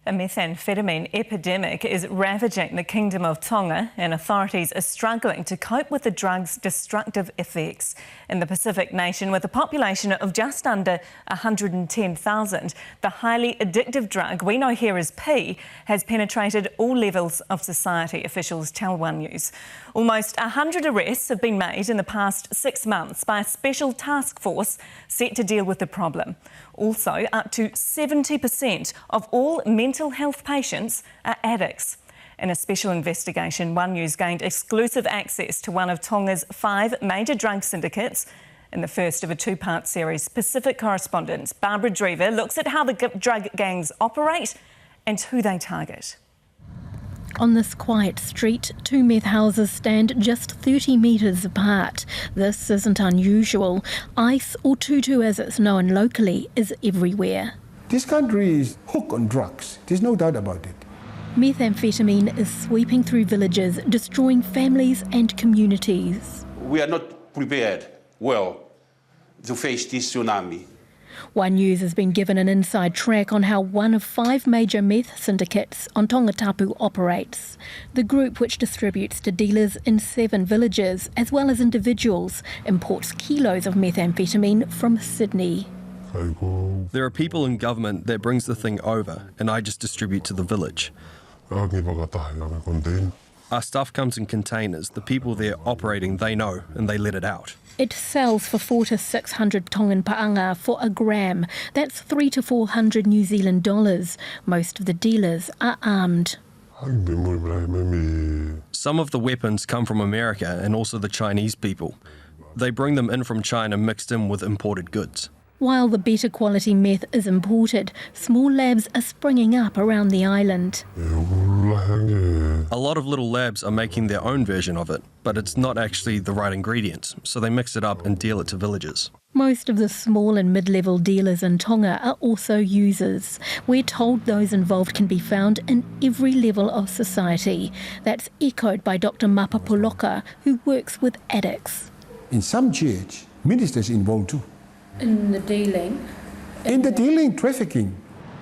A methamphetamine epidemic is ravaging the Kingdom of Tonga, and authorities are struggling to cope with the drug's destructive effects. In the Pacific nation, with a population of just under 110,000, the highly addictive drug we know here as P has penetrated all levels of society, officials tell One News. Almost 100 arrests have been made in the past 6 months by a special task force set to deal with the problem. Also, up to 70% of all mental health patients are addicts. In a special investigation, One News gained exclusive access to one of Tonga's 5 major drug syndicates. In the first of a 2-part series, Pacific correspondent Barbara Drever looks at how the drug gangs operate and who they target. On this quiet street, 2 meth houses stand just 30 metres apart. This isn't unusual. ICE, or Tutu as it's known locally, is everywhere. This country is hooked on drugs. There's no doubt about it. Methamphetamine is sweeping through villages, destroying families and communities. We are not prepared well to face this tsunami. One News has been given an inside track on how one of 5 major meth syndicates on Tongatapu operates. The group, which distributes to dealers in 7 villages, as well as individuals, imports kilos of methamphetamine from Sydney. There are people in government that brings the thing over, and I just distribute to the village. Our stuff comes in containers. The people there operating, they know, and they let it out. It sells for 400 to 600 Tongan paanga for a gram. That's 300 to 400 New Zealand dollars. Most of the dealers are armed. Some of the weapons come from America and also the Chinese people. They bring them in from China mixed in with imported goods. While the better quality meth is imported, small labs are springing up around the island. A lot of little labs are making their own version of it, but it's not actually the right ingredients, so they mix it up and deal it to villages. Most of the small and mid-level dealers in Tonga are also users. We're told those involved can be found in every level of society. That's echoed by Dr. Mapa Poloka, who works with addicts. In some church, ministers involved too. In the dealing? In the dealing, trafficking.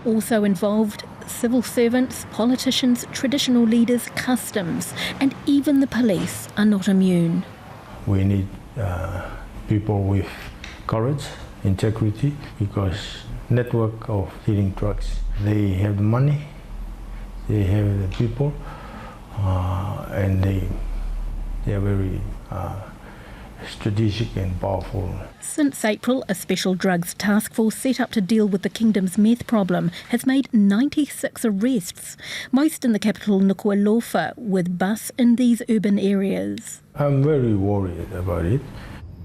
Also involved, civil servants, politicians, traditional leaders, customs, and even the police are not immune. We need people with courage, integrity, because network of dealing drugs, they have the money, they have the people, and they are very strategic and powerful. Since April, a special drugs task force set up to deal with the kingdom's meth problem has made 96 arrests, most in the capital Nuku'alofa, with bus in these urban areas. I'm very worried about it.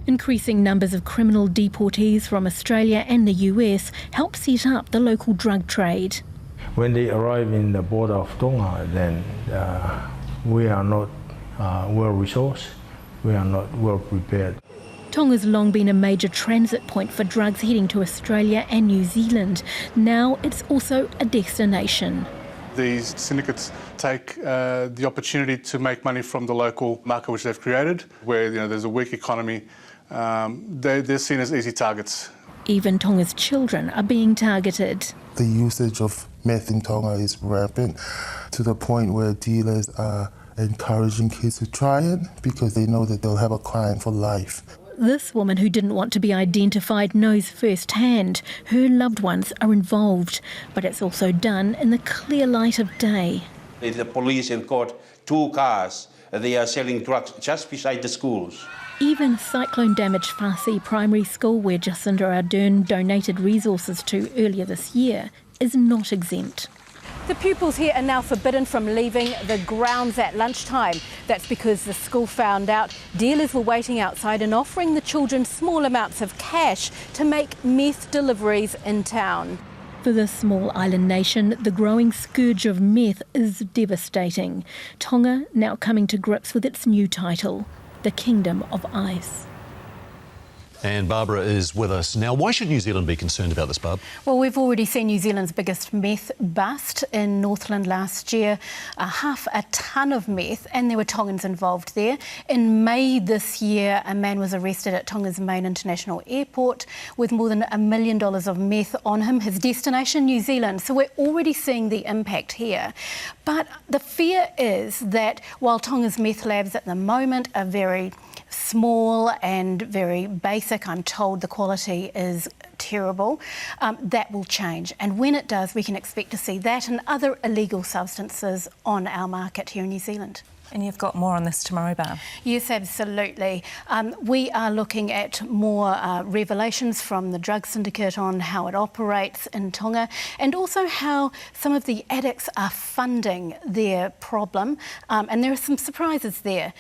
Increasing numbers of criminal deportees from Australia and the US help set up the local drug trade. When they arrive in the border of Tonga, then we are not well-resourced. We are not well prepared. Tonga's long been a major transit point for drugs heading to Australia and New Zealand. Now it's also a destination. These syndicates take the opportunity to make money from the local market which they've created, where there's a weak economy. They're seen as easy targets. Even Tonga's children are being targeted. The usage of meth in Tonga is rampant to the point where dealers are encouraging kids to try it because they know that they'll have a client for life. This woman, who didn't want to be identified, knows firsthand her loved ones are involved, but it's also done in the clear light of day. The police have got 2 cars. They are selling drugs just beside the schools. Even cyclone-damaged Farsi Primary School, where Jacinda Ardern donated resources to earlier this year, is not exempt. The pupils here are now forbidden from leaving the grounds at lunchtime. That's because the school found out dealers were waiting outside and offering the children small amounts of cash to make meth deliveries in town. For this small island nation, the growing scourge of meth is devastating. Tonga now coming to grips with its new title, the Kingdom of Ice. And Barbara is with us. Now, why should New Zealand be concerned about this, Barb? Well, we've already seen New Zealand's biggest meth bust in Northland last year, 500 tonne of meth, and there were Tongans involved there. In May this year, a man was arrested at Tonga's main international airport with more than $1 million of meth on him, his destination, New Zealand. So we're already seeing the impact here. But the fear is that while Tonga's meth labs at the moment are very small and very basic, I'm told the quality is terrible, that will change. And when it does, we can expect to see that and other illegal substances on our market here in New Zealand. And you've got more on this tomorrow, Barb. Yes, absolutely. We are looking at more revelations from the drug syndicate on how it operates in Tonga, and also how some of the addicts are funding their problem. And there are some surprises there.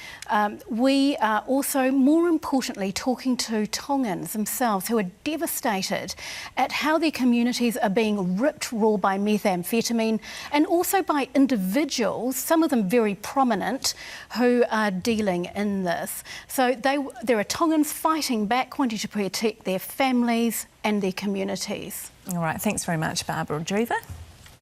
We are also, more importantly, talking to Tongans themselves who are devastated at how their communities are being ripped raw by methamphetamine, and also by individuals, some of them very prominent, who are dealing in this. So there are Tongans fighting back, wanting to protect their families and their communities. All right, thanks very much, Barbara Drever.